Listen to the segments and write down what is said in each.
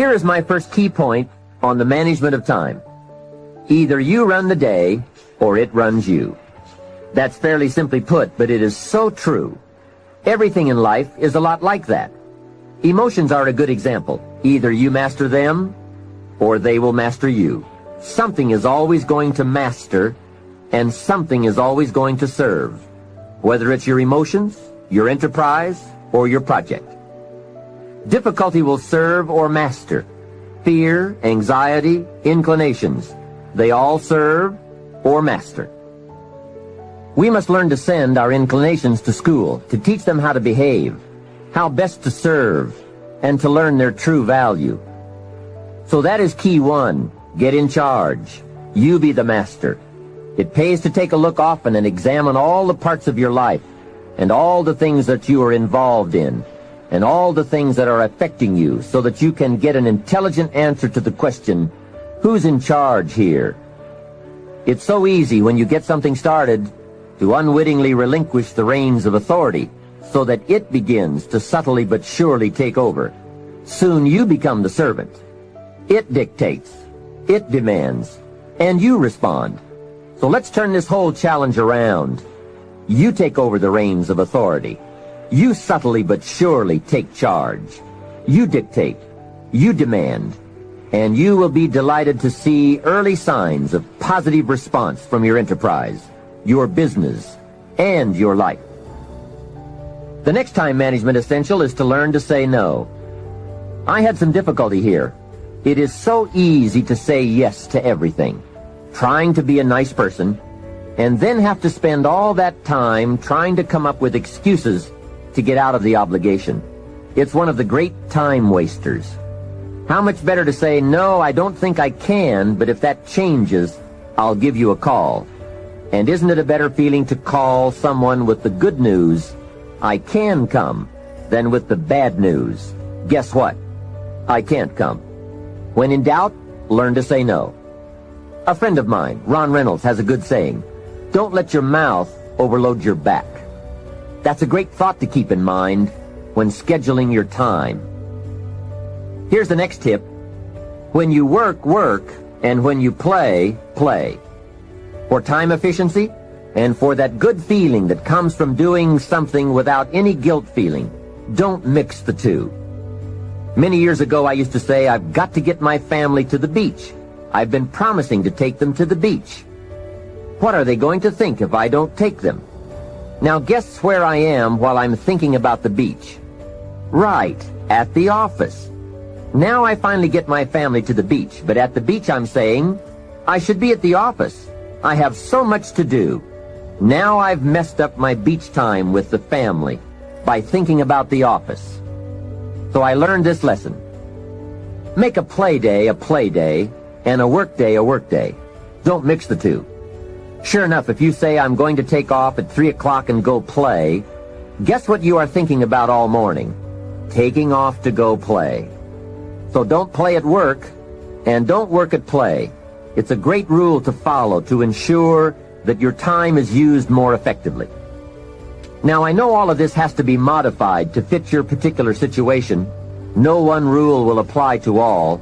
Here is my first key point on the management of time. Either you run the day, or it runs you. That's fairly simply put, but it is so true. Everything in life is a lot like that. Emotions are a good example. Either you master them, or they will master you. Something is always going to master, and something is always going to serve, whether it's your emotions, your enterprise, or your project. Difficulty will serve or master. Fear, anxiety, inclinations, they all serve or master. We must learn to send our inclinations to school, to teach them how to behave, how best to serve, and to learn their true value. So that is key one. Get in charge. You be the master. It pays to take a look often and examine all the parts of your life and all the things that you are involved in and all the things that are affecting you so that you can get an intelligent answer to the question, who's in charge here? It's so easy when you get something started to unwittingly relinquish the reins of authority so that it begins to subtly but surely take over. Soon you become the servant. It dictates, it demands, and you respond. So let's turn this whole challenge around. You take over the reins of authority. You subtly but surely take charge. You dictate, you demand, and you will be delighted to see early signs of positive response from your enterprise, your business, and your life. The next time management essential is to learn to say no. I had some difficulty here. It is so easy to say yes to everything, trying to be a nice person, and then have to spend all that time trying to come up with excuses to get out of the obligation. It's one of the great time wasters. How much better to say, no, I don't think I can, but if that changes, I'll give you a call. And isn't it a better feeling to call someone with the good news, I can come, than with the bad news, guess what? I can't come. When in doubt, learn to say no. A friend of mine, Ron Reynolds, has a good saying, don't let your mouth overload your back. That's a great thought to keep in mind when scheduling your time. Here's the next tip. When you work, work, and when you play, play. For time efficiency, and for that good feeling that comes from doing something without any guilt feeling, don't mix the two. Many years ago, I used to say, I've got to get my family to the beach. I've been promising to take them to the beach. What are they going to think if I don't take them? Now guess where I am while I'm thinking about the beach. Right, at the office. Now I finally get my family to the beach, but at the beach I'm saying, I should be at the office. I have so much to do. Now I've messed up my beach time with the family by thinking about the office. So I learned this lesson. Make a play day, and a work day, a work day. Don't mix the two. Sure enough, if you say I'm going to take off at 3 o'clock and go play, guess what you are thinking about all morning? Taking off to go play. So don't play at work, and don't work at play. It's a great rule to follow to ensure that your time is used more effectively. Now, I know all of this has to be modified to fit your particular situation. No one rule will apply to all,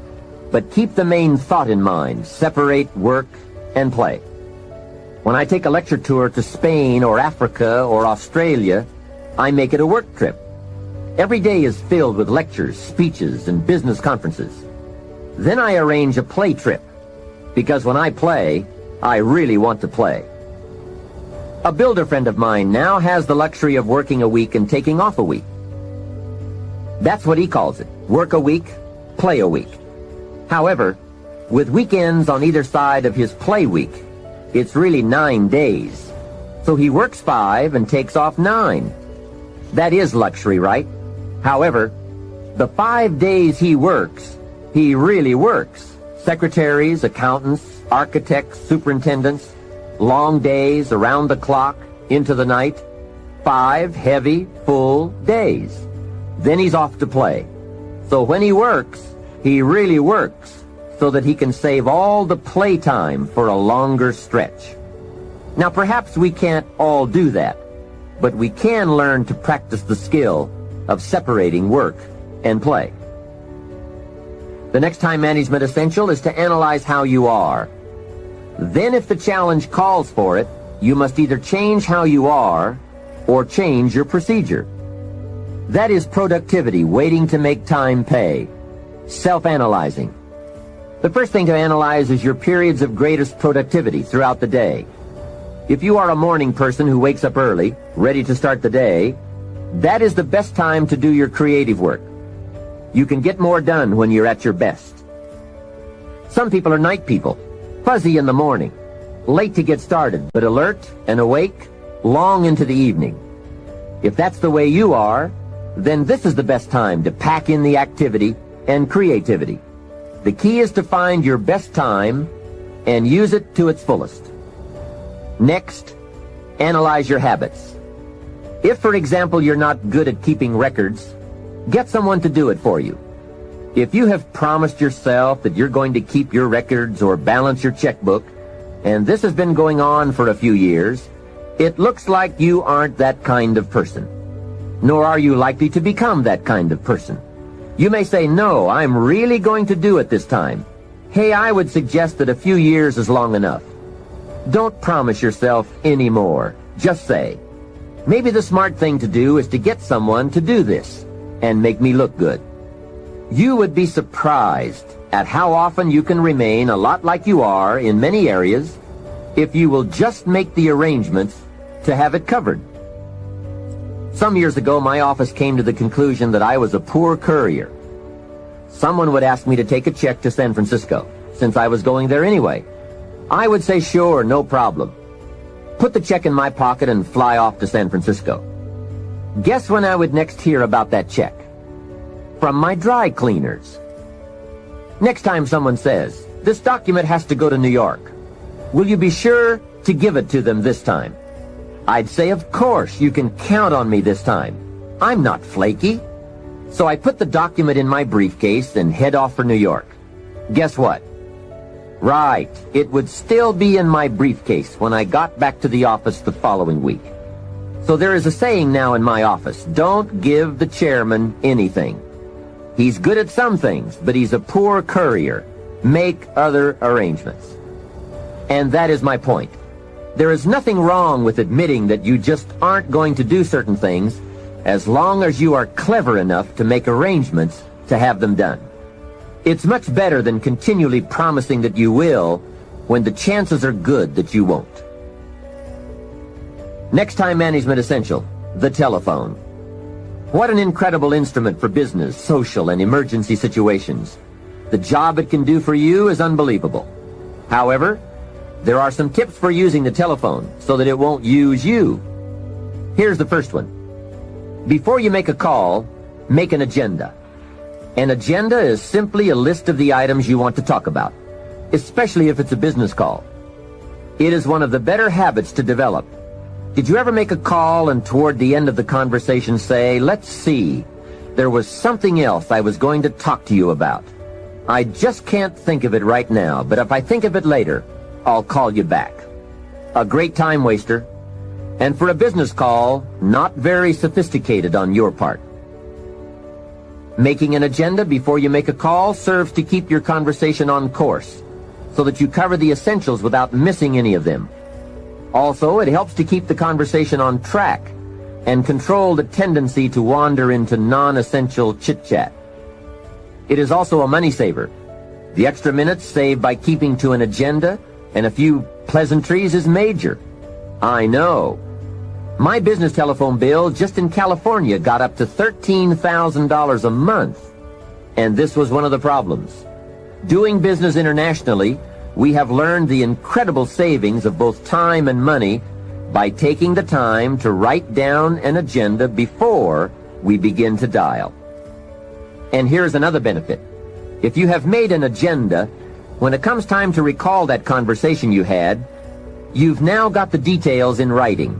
but keep the main thought in mind. Separate work and play. When I take a lecture tour to Spain or Africa or Australia, I make it a work trip. Every day is filled with lectures, speeches, and business conferences. Then I arrange a play trip, because when I play, I really want to play. A builder friend of mine now has the luxury of working a week and taking off a week. That's what he calls it. Work a week, play a week. However, with weekends on either side of his play week, it's really 9 days. So he works 5 and takes off 9. That is luxury, right? However, the 5 days he works, he really works. Secretaries, accountants, architects, superintendents, long days around the clock, into the night. 5 heavy, full days. Then he's off to play. So when he works, he really works, so that he can save all the playtime for a longer stretch. Now perhaps we can't all do that, but we can learn to practice the skill of separating work and play. The next time management essential is to analyze how you are. Then if the challenge calls for it, you must either change how you are or change your procedure. That is productivity waiting to make time pay. Self-analyzing. The first thing to analyze is your periods of greatest productivity throughout the day. If you are a morning person who wakes up early, ready to start the day, that is the best time to do your creative work. You can get more done when you're at your best. Some people are night people, fuzzy in the morning, late to get started, but alert and awake long into the evening. If that's the way you are, then this is the best time to pack in the activity and creativity. The key is to find your best time and use it to its fullest. Next, analyze your habits. If, for example, you're not good at keeping records, get someone to do it for you. If you have promised yourself that you're going to keep your records or balance your checkbook, and this has been going on for a few years, it looks like you aren't that kind of person. Nor are you likely to become that kind of person. You may say, no, I'm really going to do it this time. Hey, I would suggest that a few years is long enough. Don't promise yourself any more. Just say, maybe the smart thing to do is to get someone to do this and make me look good. You would be surprised at how often you can remain a lot like you are in many areas if you will just make the arrangements to have it covered. Some years ago, my office came to the conclusion that I was a poor courier. Someone would ask me to take a check to San Francisco, since I was going there anyway. I would say, sure, no problem. Put the check in my pocket and fly off to San Francisco. Guess when I would next hear about that check? From my dry cleaners. Next time someone says, this document has to go to New York, will you be sure to give it to them this time? I'd say, of course, you can count on me this time. I'm not flaky. So I put the document in my briefcase and head off for New York. Guess what? Right, it would still be in my briefcase when I got back to the office the following week. So there is a saying now in my office, don't give the chairman anything. He's good at some things, but he's a poor courier. Make other arrangements. And that is my point. There is nothing wrong with admitting that you just aren't going to do certain things as long as you are clever enough to make arrangements to have them done. It's much better than continually promising that you will when the chances are good that you won't. Next time management essential, the telephone. What an incredible instrument for business, social, and emergency situations. The job it can do for you is unbelievable. However, there are some tips for using the telephone so that it won't use you. Here's the first one. Before you make a call, make an agenda. An agenda is simply a list of the items you want to talk about, especially if it's a business call. It is one of the better habits to develop. Did you ever make a call and toward the end of the conversation say, let's see, there was something else I was going to talk to you about. I just can't think of it right now, but if I think of it later, I'll call you back. A great time waster. And for a business call, not very sophisticated on your part. Making an agenda before you make a call serves to keep your conversation on course, so that you cover the essentials without missing any of them. Also, it helps to keep the conversation on track and control the tendency to wander into non-essential chit-chat. It is also a money saver. The extra minutes saved by keeping to an agenda and a few pleasantries is major. I know. My business telephone bill just in California got up to $13,000 a month. And this was one of the problems. Doing business internationally, we have learned the incredible savings of both time and money by taking the time to write down an agenda before we begin to dial. And here's another benefit. If you have made an agenda, when it comes time to recall that conversation you had, you've now got the details in writing.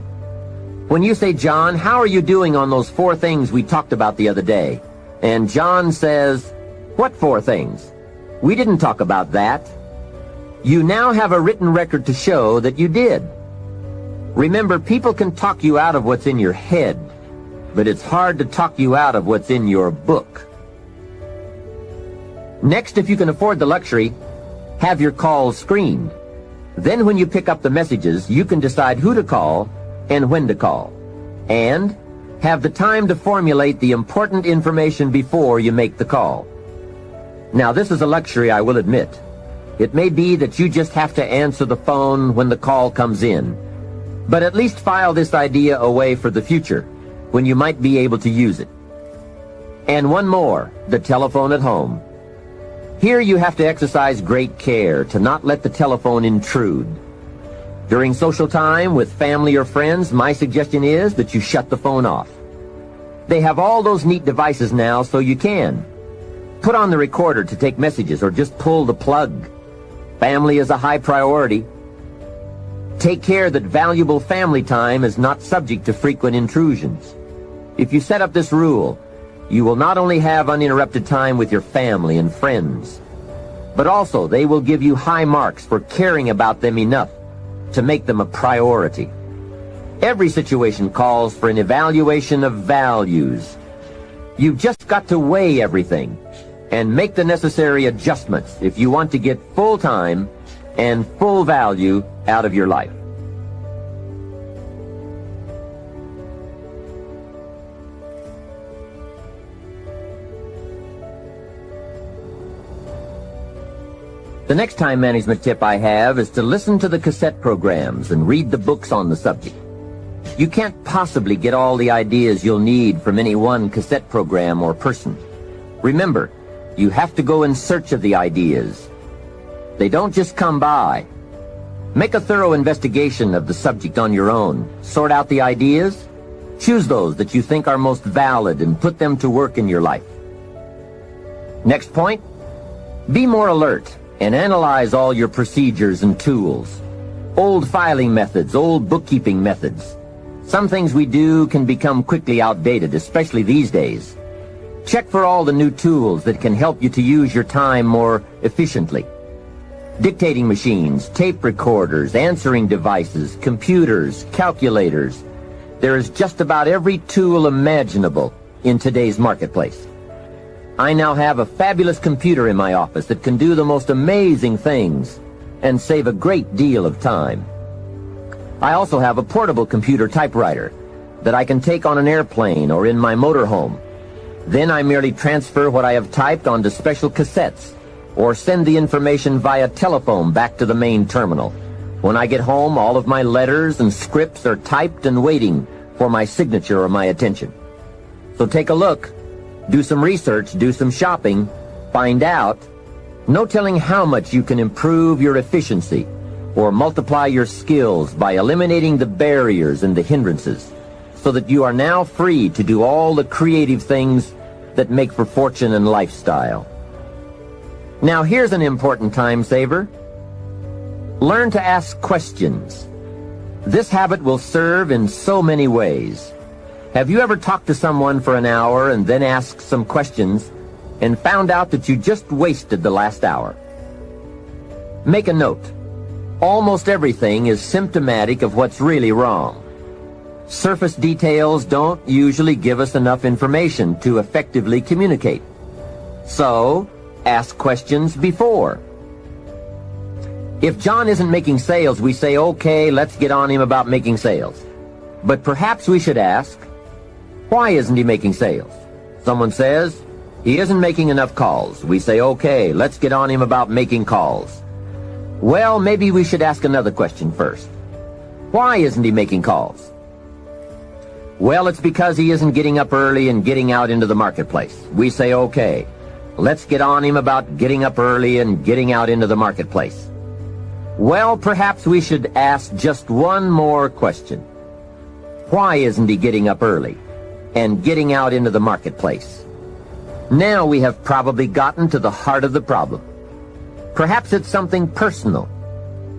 When you say, John, how are you doing on those 4 things we talked about the other day? And John says, what 4 things? We didn't talk about that. You now have a written record to show that you did. Remember, people can talk you out of what's in your head, but it's hard to talk you out of what's in your book. Next, if you can afford the luxury, have your calls screened. Then when you pick up the messages, you can decide who to call and when to call. And have the time to formulate the important information before you make the call. Now, this is a luxury, I will admit. It may be that you just have to answer the phone when the call comes in. But at least file this idea away for the future, when you might be able to use it. And one more, the telephone at home. Here you have to exercise great care to not let the telephone intrude. During social time with family or friends, my suggestion is that you shut the phone off. They have all those neat devices now, so you can. Put on the recorder to take messages or just pull the plug. Family is a high priority. Take care that valuable family time is not subject to frequent intrusions. If you set up this rule, you will not only have uninterrupted time with your family and friends, but also they will give you high marks for caring about them enough to make them a priority. Every situation calls for an evaluation of values. You've just got to weigh everything and make the necessary adjustments if you want to get full time and full value out of your life. The next time management tip I have is to listen to the cassette programs and read the books on the subject. You can't possibly get all the ideas you'll need from any one cassette program or person. Remember, you have to go in search of the ideas. They don't just come by. Make a thorough investigation of the subject on your own. Sort out the ideas. Choose those that you think are most valid and put them to work in your life. Next point, be more alert and analyze all your procedures and tools. Old filing methods, old bookkeeping methods. Some things we do can become quickly outdated, especially these days. Check for all the new tools that can help you to use your time more efficiently. Dictating machines, tape recorders, answering devices, computers, calculators. There is just about every tool imaginable in today's marketplace. I now have a fabulous computer in my office that can do the most amazing things and save a great deal of time. I also have a portable computer typewriter that I can take on an airplane or in my motorhome. Then I merely transfer what I have typed onto special cassettes or send the information via telephone back to the main terminal. When I get home, all of my letters and scripts are typed and waiting for my signature or my attention. So take a look. Do some research, do some shopping, find out. No telling how much you can improve your efficiency or multiply your skills by eliminating the barriers and the hindrances so that you are now free to do all the creative things that make for fortune and lifestyle. Now here's an important time saver. Learn to ask questions. This habit will serve in so many ways. Have you ever talked to someone for an hour and then asked some questions and found out that you just wasted the last hour? Make a note. Almost everything is symptomatic of what's really wrong. Surface details don't usually give us enough information to effectively communicate. So, ask questions before. If John isn't making sales, we say, okay, let's get on him about making sales. But perhaps we should ask, why isn't he making sales? Someone says, he isn't making enough calls. We say, okay, let's get on him about making calls. Well, maybe we should ask another question first. Why isn't he making calls? Well, it's because he isn't getting up early and getting out into the marketplace. We say, okay, let's get on him about getting up early and getting out into the marketplace. Well, perhaps we should ask just one more question. Why isn't he getting up early and getting out into the marketplace? Now we have probably gotten to the heart of the problem. Perhaps it's something personal,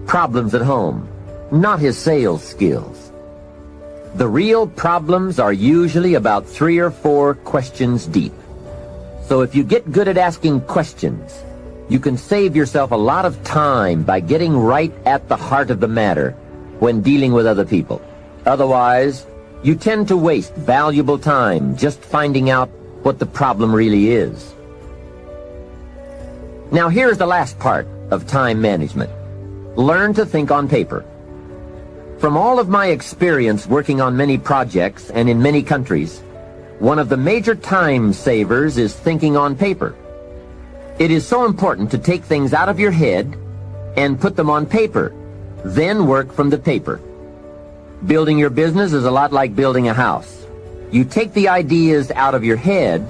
problems at home, not his sales skills. The real problems are usually about 3 or 4 questions deep. So if you get good at asking questions, you can save yourself a lot of time by getting right at the heart of the matter when dealing with other people. Otherwise, you tend to waste valuable time just finding out what the problem really is. Now here's the last part of time management. Learn to think on paper. From all of my experience working on many projects and in many countries, one of the major time savers is thinking on paper. It is so important to take things out of your head and put them on paper, then work from the paper. Building your business is a lot like building a house. You take the ideas out of your head,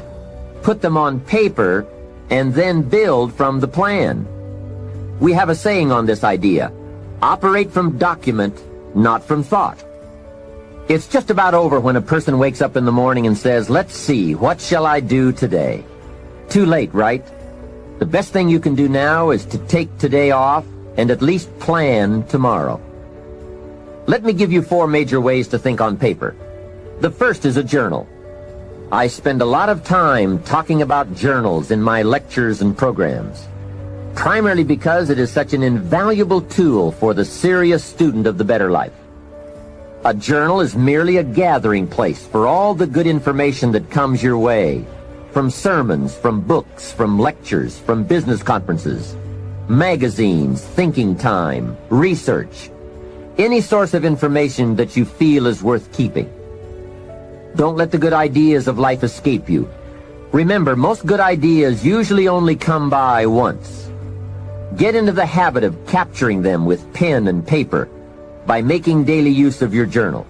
put them on paper, and then build from the plan. We have a saying on this idea: operate from document, not from thought. It's just about over when a person wakes up in the morning and says, "Let's see, what shall I do today?" Too late, right? The best thing you can do now is to take today off and at least plan tomorrow. Let me give you 4 major ways to think on paper. The first is a journal. I spend a lot of time talking about journals in my lectures and programs, primarily because it is such an invaluable tool for the serious student of the better life. A journal is merely a gathering place for all the good information that comes your way, from sermons, from books, from lectures, from business conferences, magazines, thinking time, research, any source of information that you feel is worth keeping. Don't let the good ideas of life escape you. Remember, most good ideas usually only come by once. Get into the habit of capturing them with pen and paper by making daily use of your journal.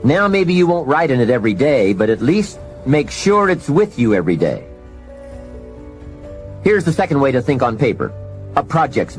Now maybe you won't write in it every day, but at least make sure it's with you every day. Here's the second way to think on paper: a projects.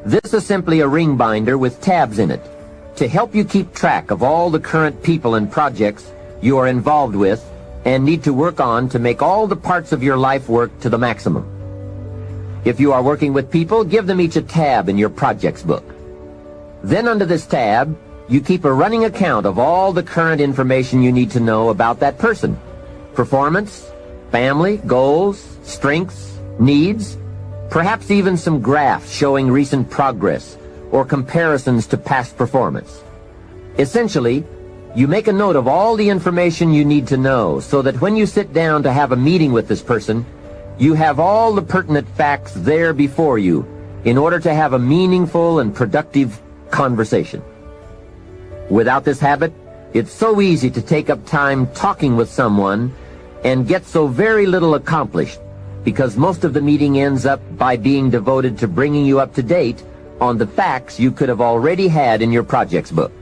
This is simply a ring binder with tabs in it to help you keep track of all the current people and projects you are involved with and need to work on to make all the parts of your life work to the maximum. If you are working with people, give them each a tab in your projects book. Then under this tab, you keep a running account of all the current information you need to know about that person: performance, family, goals, strengths, needs, perhaps even some graphs showing recent progress or comparisons to past performance. Essentially, you make a note of all the information you need to know so that when you sit down to have a meeting with this person, you have all the pertinent facts there before you in order to have a meaningful and productive conversation. Without this habit, it's so easy to take up time talking with someone and get so very little accomplished, because most of the meeting ends up by being devoted to bringing you up to date on the facts you could have already had in your projects book.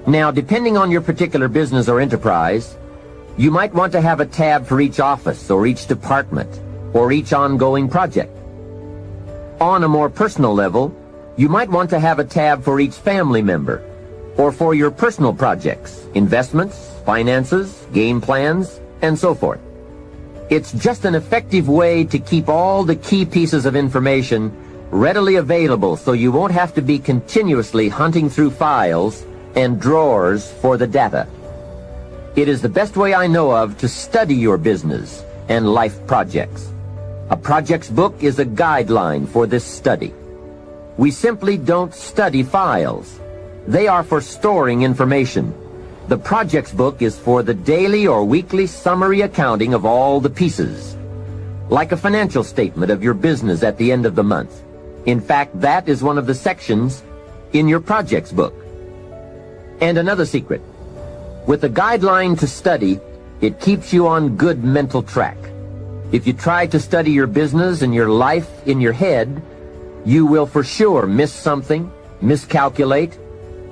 Now, depending on your particular business or enterprise, you might want to have a tab for each office or each department or each ongoing project. On a more personal level, you might want to have a tab for each family member or for your personal projects, investments, finances, game plans, and so forth. It's just an effective way to keep all the key pieces of information readily available so you won't have to be continuously hunting through files and drawers for the data. It is the best way I know of to study your business and life projects. A projects book is a guideline for this study. We simply don't study files. They are for storing information. The projects book is for the daily or weekly summary accounting of all the pieces, like a financial statement of your business at the end of the month. In fact, that is one of the sections in your projects book. And another secret: with a guideline to study, it keeps you on good mental track. If you try to study your business and your life in your head, you will for sure miss something, miscalculate,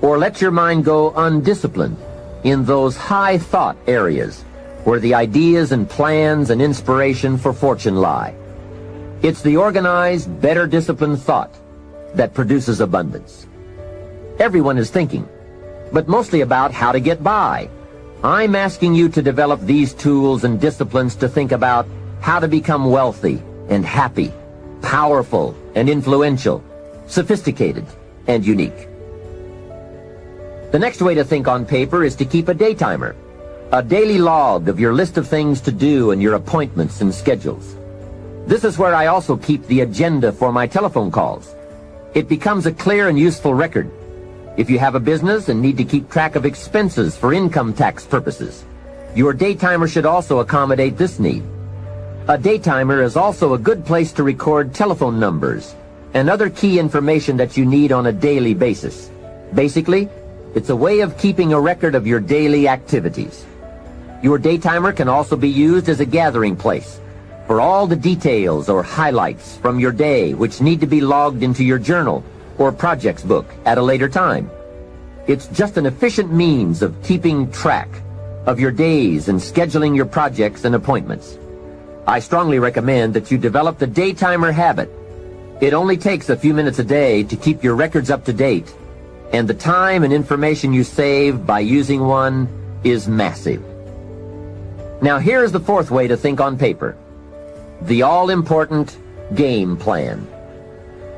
or let your mind go undisciplined in those high thought areas where the ideas and plans and inspiration for fortune lie. It's the organized, better disciplined thought that produces abundance. Everyone is thinking, but mostly about how to get by. I'm asking you to develop these tools and disciplines to think about how to become wealthy and happy, powerful and influential, sophisticated and unique. The next way to think on paper is to keep a day timer, a daily log of your list of things to do and your appointments and schedules. This is where I also keep the agenda for my telephone calls. It becomes a clear and useful record. If you have a business and need to keep track of expenses for income tax purposes, your day timer should also accommodate this need. A day timer is also a good place to record telephone numbers and other key information that you need on a daily basis. Basically, it's a way of keeping a record of your daily activities. Your day timer can also be used as a gathering place for all the details or highlights from your day which need to be logged into your journal or projects book at a later time. It's just an efficient means of keeping track of your days and scheduling your projects and appointments. I strongly recommend that you develop the day timer habit. It only takes a few minutes a day to keep your records up to date, and the time and information you save by using one is massive. Now here's the fourth way to think on paper: the all-important game plan.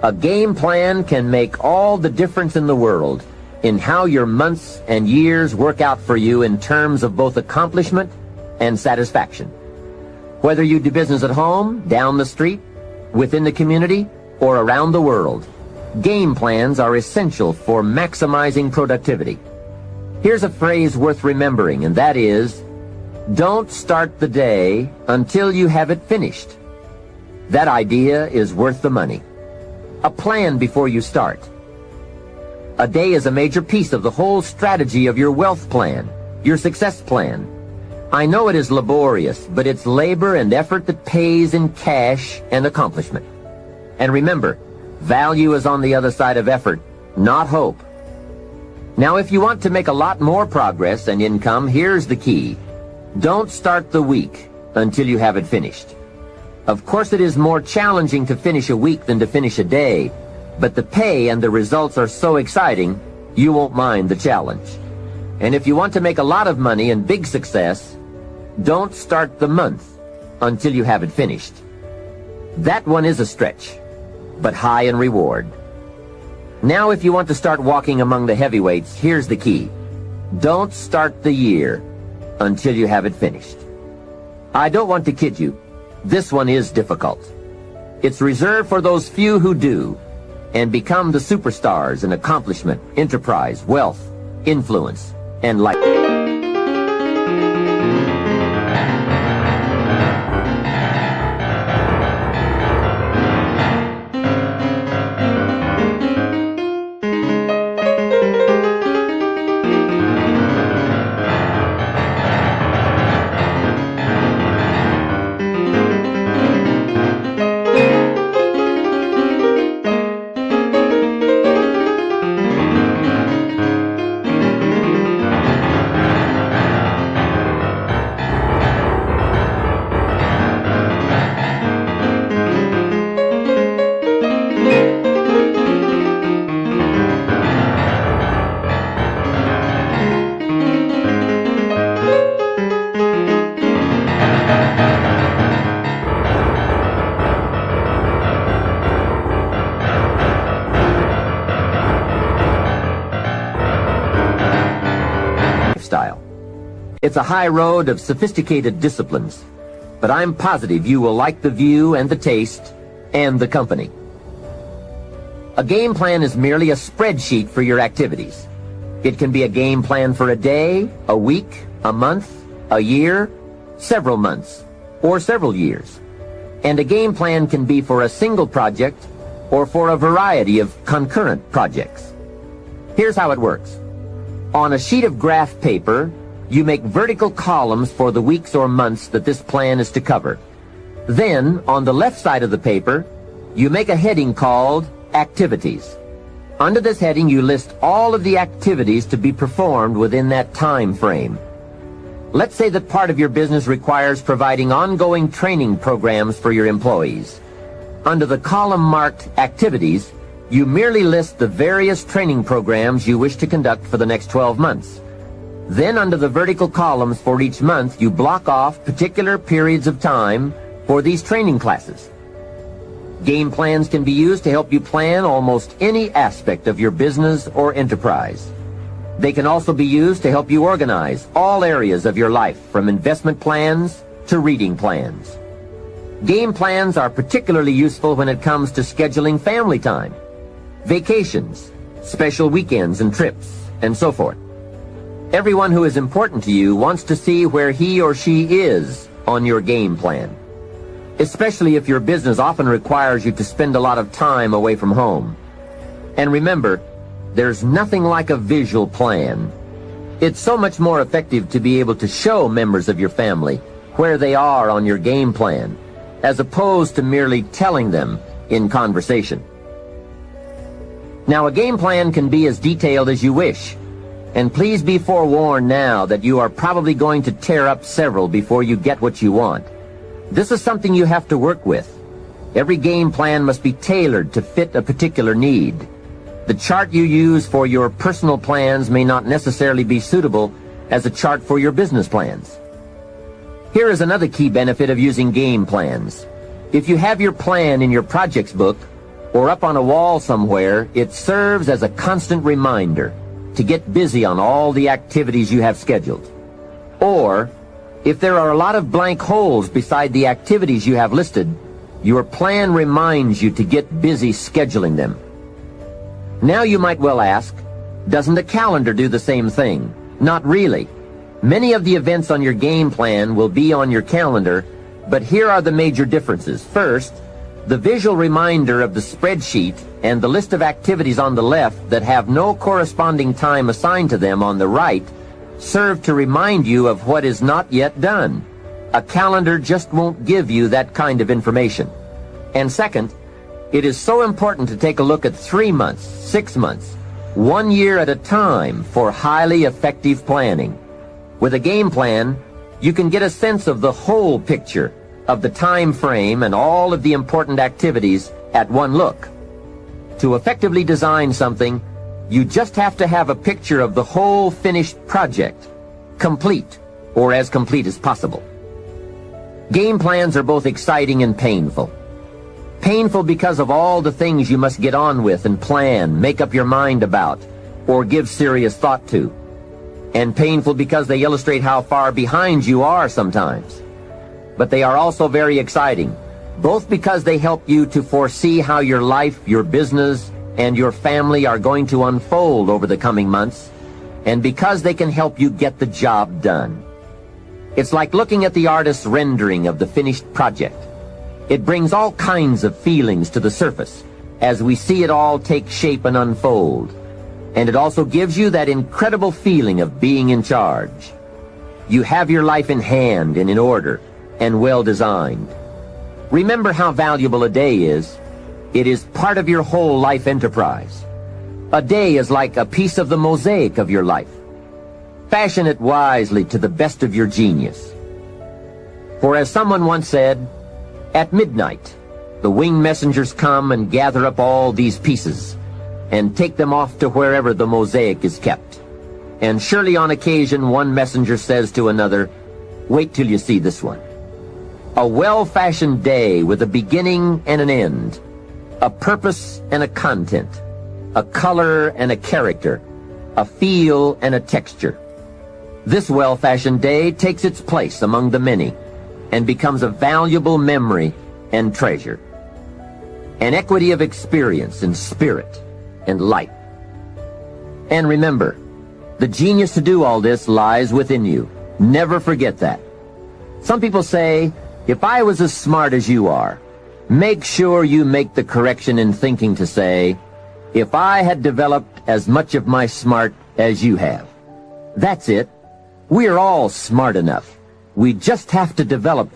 A game plan can make all the difference in the world in how your months and years work out for you in terms of both accomplishment and satisfaction. Whether you do business at home, down the street, within the community, or around the world, game plans are essential for maximizing productivity. Here's a phrase worth remembering, and that is, don't start the day until you have it finished. That idea is worth the money. A plan before you start. A day is a major piece of the whole strategy of your wealth plan, your success plan. I know it is laborious, but it's labor and effort that pays in cash and accomplishment. And remember, value is on the other side of effort, not hope. Now, if you want to make a lot more progress and income, here's the key. Don't start the week until you have it finished. Of course, it is more challenging to finish a week than to finish a day, but the pay and the results are so exciting, you won't mind the challenge. And if you want to make a lot of money and big success, don't start the month until you have it finished. That one is a stretch, but high in reward. Now, if you want to start walking among the heavyweights, here's the key. Don't start the year until you have it finished. I don't want to kid you. This one is difficult. It's reserved for those few who do and become the superstars in accomplishment, enterprise, wealth, influence, and life. It's a high road of sophisticated disciplines, but I'm positive you will like the view and the taste and the company. A game plan is merely a spreadsheet for your activities. It can be a game plan for a day, a week, a month, a year, several months, or several years. And a game plan can be for a single project or for a variety of concurrent projects. Here's how it works. On a sheet of graph paper, you make vertical columns for the weeks or months that this plan is to cover. Then, on the left side of the paper, you make a heading called Activities. Under this heading, you list all of the activities to be performed within that time frame. Let's say that part of your business requires providing ongoing training programs for your employees. Under the column marked Activities, you merely list the various training programs you wish to conduct for the next 12 months. Then under the vertical columns for each month, you block off particular periods of time for these training classes. Game plans can be used to help you plan almost any aspect of your business or enterprise. They can also be used to help you organize all areas of your life, from investment plans to reading plans. Game plans are particularly useful when it comes to scheduling family time, vacations, special weekends and trips, and so forth. Everyone who is important to you wants to see where he or she is on your game plan, especially if your business often requires you to spend a lot of time away from home. And remember, there's nothing like a visual plan. It's so much more effective to be able to show members of your family where they are on your game plan, as opposed to merely telling them in conversation. Now, a game plan can be as detailed as you wish, and please be forewarned now that you are probably going to tear up several before you get what you want. This is something you have to work with. Every game plan must be tailored to fit a particular need. The chart you use for your personal plans may not necessarily be suitable as a chart for your business plans. Here is another key benefit of using game plans. If you have your plan in your projects book or up on a wall somewhere, it serves as a constant reminder to get busy on all the activities you have scheduled. Or, if there are a lot of blank holes beside the activities you have listed, your plan reminds you to get busy scheduling them. Now you might well ask, doesn't a calendar do the same thing? Not really. Many of the events on your game plan will be on your calendar, but here are the major differences. First, the visual reminder of the spreadsheet and the list of activities on the left that have no corresponding time assigned to them on the right serve to remind you of what is not yet done. A calendar just won't give you that kind of information. And second, it is so important to take a look at 3 months, 6 months, 1 year at a time for highly effective planning. With a game plan, you can get a sense of the whole picture of the time frame and all of the important activities at one look. To effectively design something, you just have to have a picture of the whole finished project, complete, or as complete as possible. Game plans are both exciting and painful. Painful because of all the things you must get on with and plan, make up your mind about, or give serious thought to. And painful because they illustrate how far behind you are sometimes. But they are also very exciting, both because they help you to foresee how your life, your business, and your family are going to unfold over the coming months, and because they can help you get the job done. It's like looking at the artist's rendering of the finished project. It brings all kinds of feelings to the surface as we see it all take shape and unfold. And it also gives you that incredible feeling of being in charge. You have your life in hand and in order and well designed. Remember how valuable a day is. It is part of your whole life enterprise. A day is like a piece of the mosaic of your life. Fashion it wisely to the best of your genius. For as someone once said, at midnight, the winged messengers come and gather up all these pieces and take them off to wherever the mosaic is kept. And surely on occasion one messenger says to another, wait till you see this one. A well-fashioned day with a beginning and an end, a purpose and a content, a color and a character, a feel and a texture. This well-fashioned day takes its place among the many and becomes a valuable memory and treasure. An equity of experience and spirit and light. And remember, the genius to do all this lies within you. Never forget that. Some people say, if I was as smart as you are, make sure you make the correction in thinking to say, if I had developed as much of my smart as you have. That's it. We're all smart enough. We just have to develop